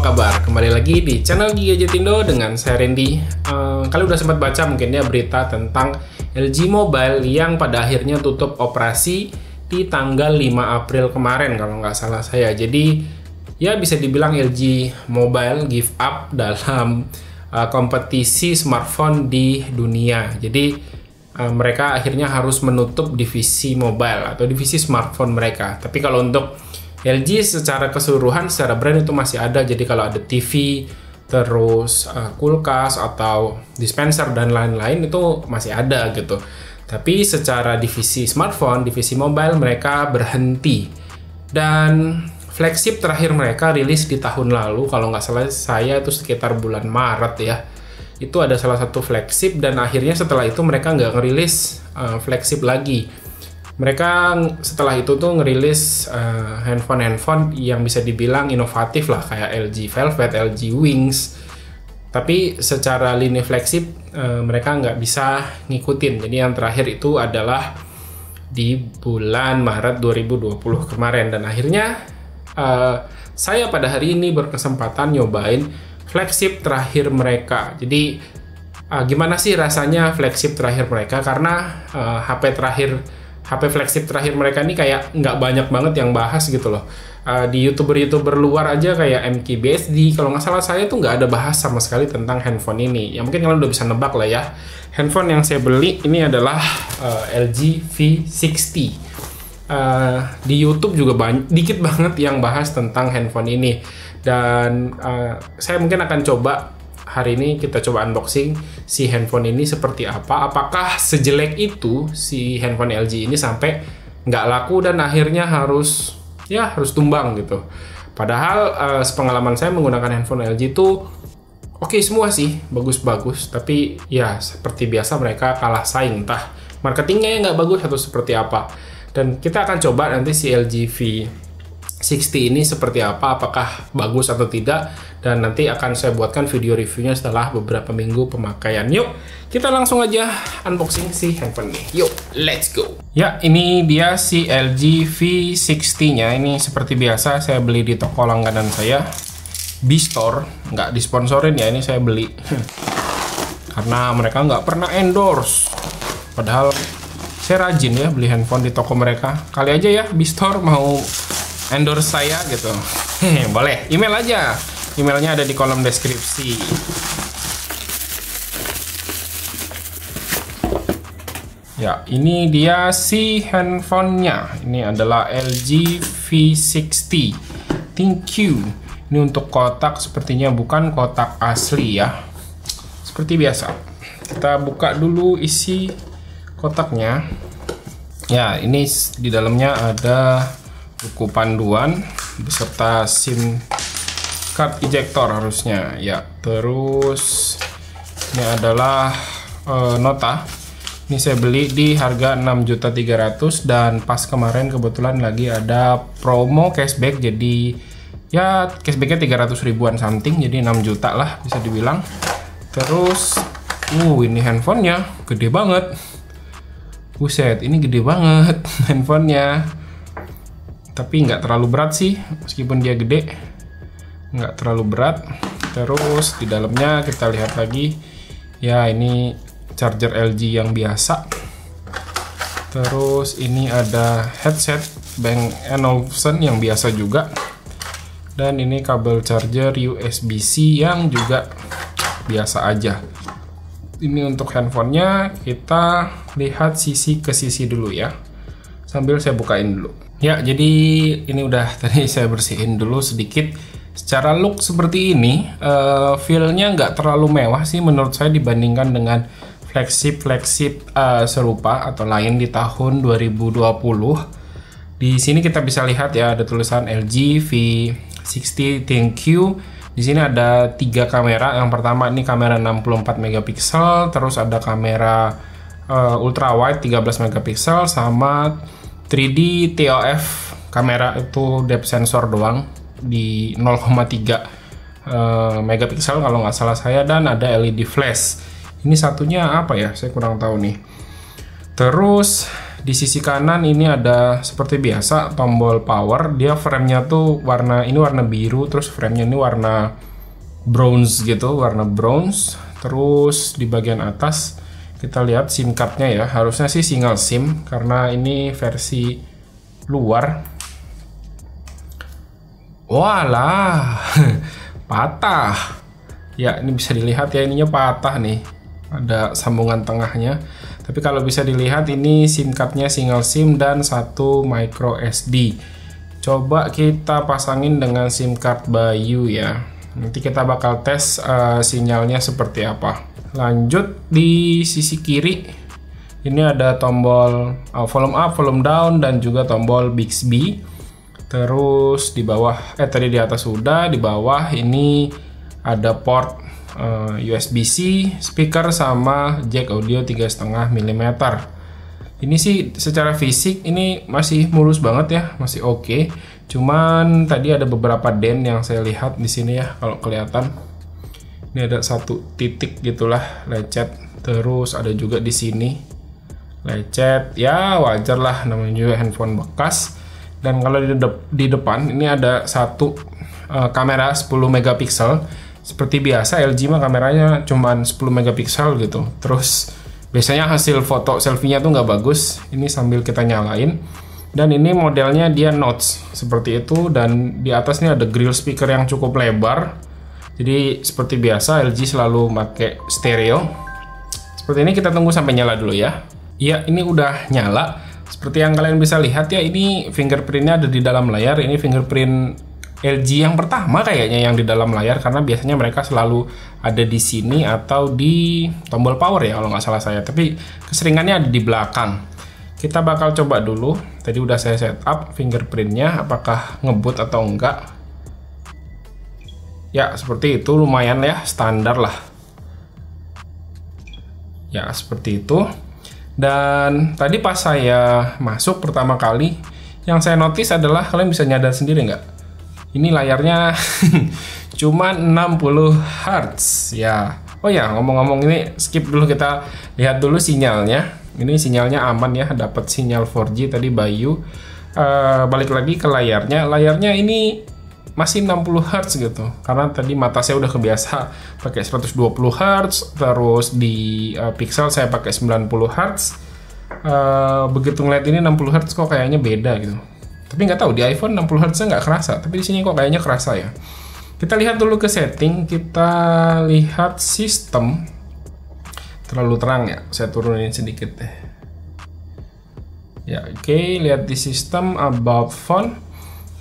kabar? Kembali lagi di channel Gadgetindo dengan saya Randy. Kalian udah sempat baca mungkin ya berita tentang LG Mobile yang pada akhirnya tutup operasi di tanggal 5 April kemarin kalau nggak salah saya. Jadi ya bisa dibilang LG Mobile give up dalam kompetisi smartphone di dunia. Jadi mereka akhirnya harus menutup divisi mobile atau divisi smartphone mereka. Tapi kalau untuk LG secara keseluruhan, secara brand itu masih ada. Jadi kalau ada TV, terus kulkas atau dispenser dan lain-lain itu masih ada gitu. Tapi secara divisi smartphone, divisi mobile mereka berhenti. Dan flagship terakhir mereka rilis di tahun lalu, kalau nggak salah saya itu sekitar bulan Maret ya. Itu ada salah satu flagship dan akhirnya setelah itu mereka nggak ngerilis flagship lagi. Mereka setelah itu tuh ngerilis handphone yang bisa dibilang inovatif lah, kayak LG Velvet, LG Wings. Tapi secara lini flagship mereka nggak bisa ngikutin. Jadi yang terakhir itu adalah di bulan Maret 2020 kemarin. Dan akhirnya saya pada hari ini berkesempatan nyobain flagship terakhir mereka. Jadi gimana sih rasanya flagship terakhir mereka? Karena HP flagship terakhir mereka ini kayak nggak banyak banget yang bahas gitu loh. Di YouTuber luar aja kayak MKBHD, kalau nggak salah saya tuh nggak ada bahas sama sekali tentang handphone ini. Ya mungkin kalian udah bisa nebak lah ya. Handphone yang saya beli ini adalah LG V60. Di YouTube juga dikit banget yang bahas tentang handphone ini. Dan saya mungkin akan coba hari ini kita coba unboxing si handphone ini seperti apa. Apakah sejelek itu si handphone LG ini sampai nggak laku dan akhirnya harus tumbang gitu. Padahal sepengalaman saya menggunakan handphone LG itu oke semua sih, bagus-bagus. Tapi ya seperti biasa mereka kalah saing, entah marketingnya yang nggak bagus atau seperti apa. Dan kita akan coba nanti si LG V60 ini seperti apa, apakah bagus atau tidak, dan nanti akan saya buatkan video reviewnya setelah beberapa minggu pemakaian. Yuk, kita langsung aja unboxing si handphone ini. Yuk, let's go. Ya, ini dia si LG V60-nya. Ini seperti biasa saya beli di toko langganan saya, B-Store. Nggak disponsorin ya, ini saya beli karena mereka nggak pernah endorse. Padahal saya rajin ya beli handphone di toko mereka. Kali aja ya B-Store mau endorse saya gitu. Boleh, email aja. Emailnya ada di kolom deskripsi. Ya, ini dia si handphonenya. Ini adalah LG V60. Thank you. Ini untuk kotak, sepertinya bukan kotak asli ya. Seperti biasa. Kita buka dulu isi kotaknya. Ya, ini di dalamnya ada buku panduan beserta SIM card ejector harusnya ya. Terus ini adalah nota. Ini saya beli di harga 6.300.000 dan pas kemarin kebetulan lagi ada promo cashback, jadi ya cashbacknya 300 ribuan something, jadi 6 juta lah bisa dibilang. Terus ini handphonenya gede banget. Buset, ini gede banget handphonenya. Tapi nggak terlalu berat sih, meskipun dia gede, nggak terlalu berat. Terus di dalamnya kita lihat lagi, ya ini charger LG yang biasa. Terus ini ada headset Bang & Olufsen yang biasa juga. Dan ini kabel charger USB-C yang juga biasa aja. Ini untuk handphonenya, kita lihat sisi ke sisi dulu ya. Sambil saya bukain dulu. Ya, jadi ini udah tadi saya bersihin dulu sedikit. Secara look seperti ini, feel-nya nggak terlalu mewah sih menurut saya dibandingkan dengan flagship serupa atau lain di tahun 2020. Di sini kita bisa lihat ya ada tulisan LG V60 thank you. Di sini ada 3 kamera. Yang pertama ini kamera 64 megapiksel, terus ada kamera ultra wide 13 megapiksel sama 3D TOF kamera itu depth sensor doang di 0,3 megapiksel kalau nggak salah saya, dan ada LED flash. Ini satunya apa ya? Saya kurang tahu nih. Terus di sisi kanan ini ada seperti biasa tombol power. Dia framenya tuh warna biru, terus framenya ini warna bronze gitu, warna bronze. Terus di bagian atas kita lihat SIM cardnya ya, harusnya sih single SIM karena ini versi luar. Walah, patah. Ya, ini bisa dilihat ya, ininya patah nih. Ada sambungan tengahnya. Tapi kalau bisa dilihat ini SIM cardnya single SIM dan satu micro SD. Coba kita pasangin dengan SIM card Bayu ya. Nanti kita bakal tes sinyalnya seperti apa. Lanjut di sisi kiri. Ini ada tombol volume up, volume down dan juga tombol Bixby. Terus di bawah tadi di atas sudah, di bawah ini ada port USB-C, speaker sama jack audio 3,5 mm. Ini sih secara fisik ini masih mulus banget ya, masih oke. Cuman tadi ada beberapa dent yang saya lihat di sini ya, kalau kelihatan. Ini ada satu titik gitulah lecet. Terus ada juga di sini lecet. Ya wajar lah, namanya juga handphone bekas. Dan kalau di depan ini ada satu kamera 10 megapiksel. Seperti biasa LG mah kameranya cuman 10 megapiksel gitu. Terus biasanya hasil foto selfie-nya tuh nggak bagus. Ini sambil kita nyalain. Dan ini modelnya dia notch seperti itu, dan di atas ini ada grill speaker yang cukup lebar. Jadi seperti biasa LG selalu pakai stereo. Seperti ini, kita tunggu sampai nyala dulu ya. Iya, ini udah nyala. Seperti yang kalian bisa lihat ya, ini fingerprintnya ada di dalam layar. Ini fingerprint LG yang pertama kayaknya yang di dalam layar, karena biasanya mereka selalu ada di sini atau di tombol power ya kalau nggak salah saya, tapi keseringannya ada di belakang. Kita bakal coba dulu. Tadi udah saya setup fingerprintnya, apakah ngebut atau enggak. Ya seperti itu, lumayan ya, standar lah ya, seperti itu. Dan tadi pas saya masuk pertama kali, yang saya notice adalah, kalian bisa nyadar sendiri nggak? Ini layarnya cuma 60 Hz ya. Oh ya, ngomong-ngomong ini skip dulu, kita lihat dulu sinyalnya. Ini sinyalnya aman ya, dapat sinyal 4G tadi Bayu. Balik lagi ke layarnya. Layarnya ini masih 60 Hz gitu. Karena tadi mata saya udah kebiasa pakai 120 Hz, terus di pixel saya pakai 90 Hz. Begitu ngeliat ini 60 Hz kok kayaknya beda gitu. Tapi nggak tahu, di iPhone 60 Hz nggak kerasa, tapi di sini kok kayaknya kerasa ya. Kita lihat dulu ke setting, kita lihat sistem. Terlalu terang ya, saya turunin sedikit deh. Ya oke, lihat di sistem about phone.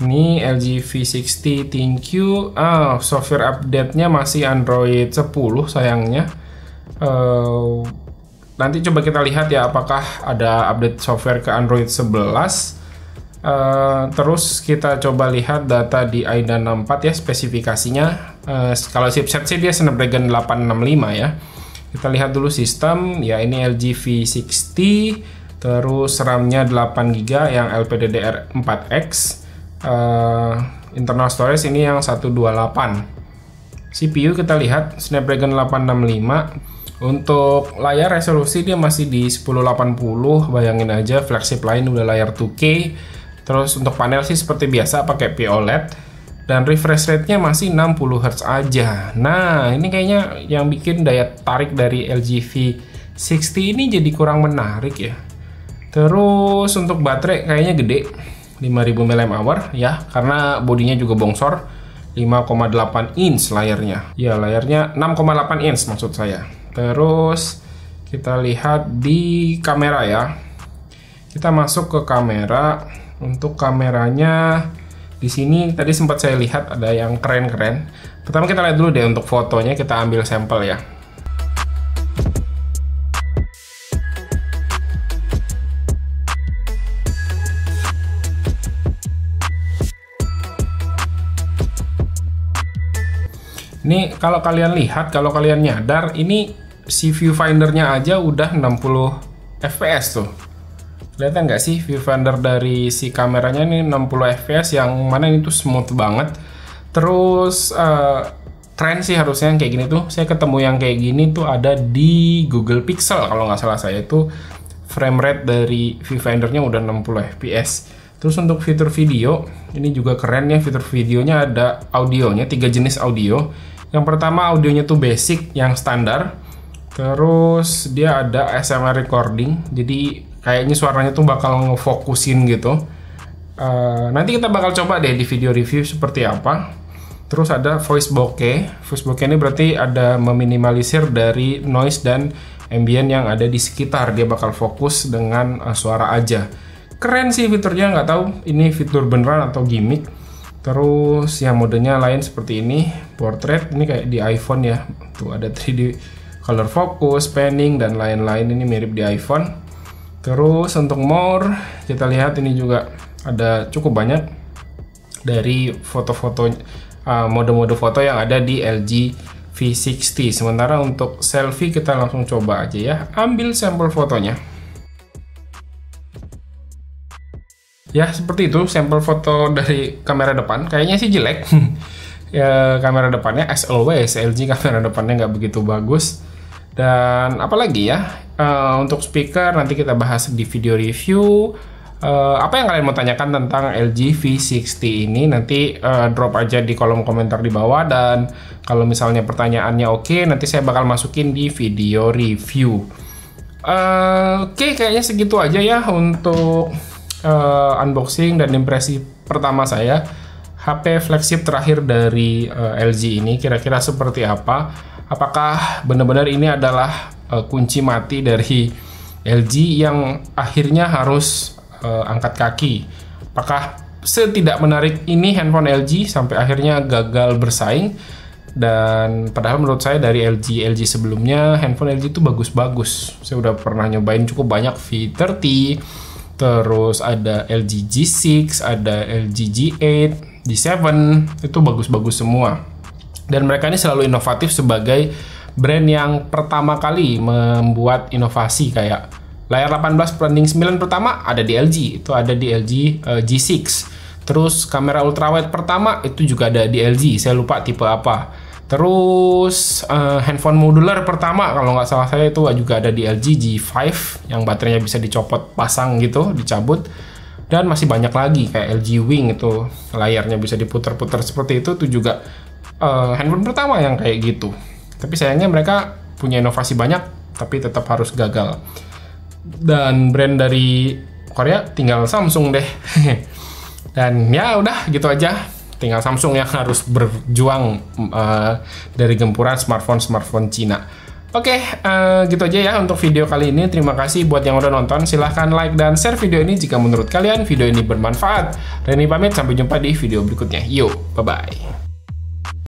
Ini LG V60 ThinQ. Software update-nya masih Android 10 sayangnya. Nanti coba kita lihat ya, apakah ada update software ke Android 11. Terus kita coba lihat data di AIDA 64 ya, spesifikasinya. Kalau chipset sih dia Snapdragon 865 ya. Kita lihat dulu sistem ya, ini LG V60, terus RAM-nya 8GB yang LPDDR4X. Internal storage ini yang 128. CPU kita lihat Snapdragon 865. Untuk layar resolusi dia masih di 1080, bayangin aja, flagship lain udah layar 2K. Terus untuk panel sih seperti biasa pakai POLED, dan refresh rate-nya masih 60 Hz aja. Nah, ini kayaknya yang bikin daya tarik dari LG V60 ini jadi kurang menarik ya. Terus untuk baterai kayaknya gede, 5000 mAh ya, karena bodinya juga bongsor, 5,8 inch layarnya. Ya, layarnya 6,8 inch maksud saya. Terus kita lihat di kamera ya. Kita masuk ke kamera. Untuk kameranya di sini tadi sempat saya lihat ada yang keren-keren. Pertama kita lihat dulu deh untuk fotonya, kita ambil sampel ya. Ini kalau kalian lihat, kalau kalian nyadar, ini si viewfinder-nya aja udah 60 fps tuh. Kelihatan nggak sih viewfinder dari si kameranya ini 60 fps, yang mana itu smooth banget. Terus keren sih harusnya yang kayak gini tuh. Saya ketemu yang kayak gini tuh ada di Google Pixel kalau nggak salah saya, itu frame rate dari viewfindernya udah 60 fps. Terus untuk fitur video, ini juga keren ya, fitur videonya ada audionya, 3 jenis audio. Yang pertama audionya tuh basic, yang standar. Terus dia ada ASMR recording, jadi kayaknya suaranya tuh bakal ngefokusin gitu. Nanti kita bakal coba deh di video review seperti apa. Terus ada voice bokeh. Voice bokeh ini berarti ada meminimalisir dari noise dan ambient yang ada di sekitar. Dia bakal fokus dengan suara aja. Keren sih fiturnya, nggak tahu ini fitur beneran atau gimmick. Terus ya modenya lain seperti ini, portrait, ini kayak di iPhone ya. Tuh ada 3D color focus, panning dan lain-lain, ini mirip di iPhone. Terus untuk more, kita lihat ini juga ada cukup banyak dari foto-foto, mode-mode foto yang ada di LG V60. Sementara untuk selfie kita langsung coba aja ya, ambil sampel fotonya. Ya seperti itu sampel foto dari kamera depan, kayaknya sih jelek. Ya, kamera depannya as always, LG kamera depannya nggak begitu bagus. Dan apalagi ya, untuk speaker nanti kita bahas di video review. Apa yang kalian mau tanyakan tentang LG V60 ini, nanti drop aja di kolom komentar di bawah. Dan kalau misalnya pertanyaannya oke, nanti saya bakal masukin di video review. Oke, kayaknya segitu aja ya untuk unboxing dan impresi pertama saya HP flagship terakhir dari LG ini. Kira-kira seperti apa? Apakah benar-benar ini adalah kunci mati dari LG yang akhirnya harus angkat kaki? Apakah setidak menarik ini handphone LG sampai akhirnya gagal bersaing? Dan padahal menurut saya dari LG sebelumnya, handphone LG itu bagus-bagus. Saya udah pernah nyobain cukup banyak V30, terus ada LG G6, ada LG G8, G7, itu bagus-bagus semua. Dan mereka ini selalu inovatif sebagai brand yang pertama kali membuat inovasi, kayak layar 18:9 pertama ada di LG, itu ada di LG G6. Terus kamera ultrawide pertama itu juga ada di LG, saya lupa tipe apa. Terus handphone modular pertama kalau nggak salah saya itu juga ada di LG G5 yang baterainya bisa dicopot pasang gitu, dicabut. Dan masih banyak lagi kayak LG Wing, itu layarnya bisa diputar-putar seperti itu juga handphone pertama yang kayak gitu. Tapi sayangnya mereka punya inovasi banyak tapi tetap harus gagal. Dan brand dari Korea tinggal Samsung deh. Dan ya udah gitu aja. Tinggal Samsung yang harus berjuang dari gempuran smartphone Cina. Oke, gitu aja ya untuk video kali ini. Terima kasih buat yang udah nonton. Silahkan like dan share video ini jika menurut kalian video ini bermanfaat. Reni pamit, sampai jumpa di video berikutnya. Yuk, bye-bye.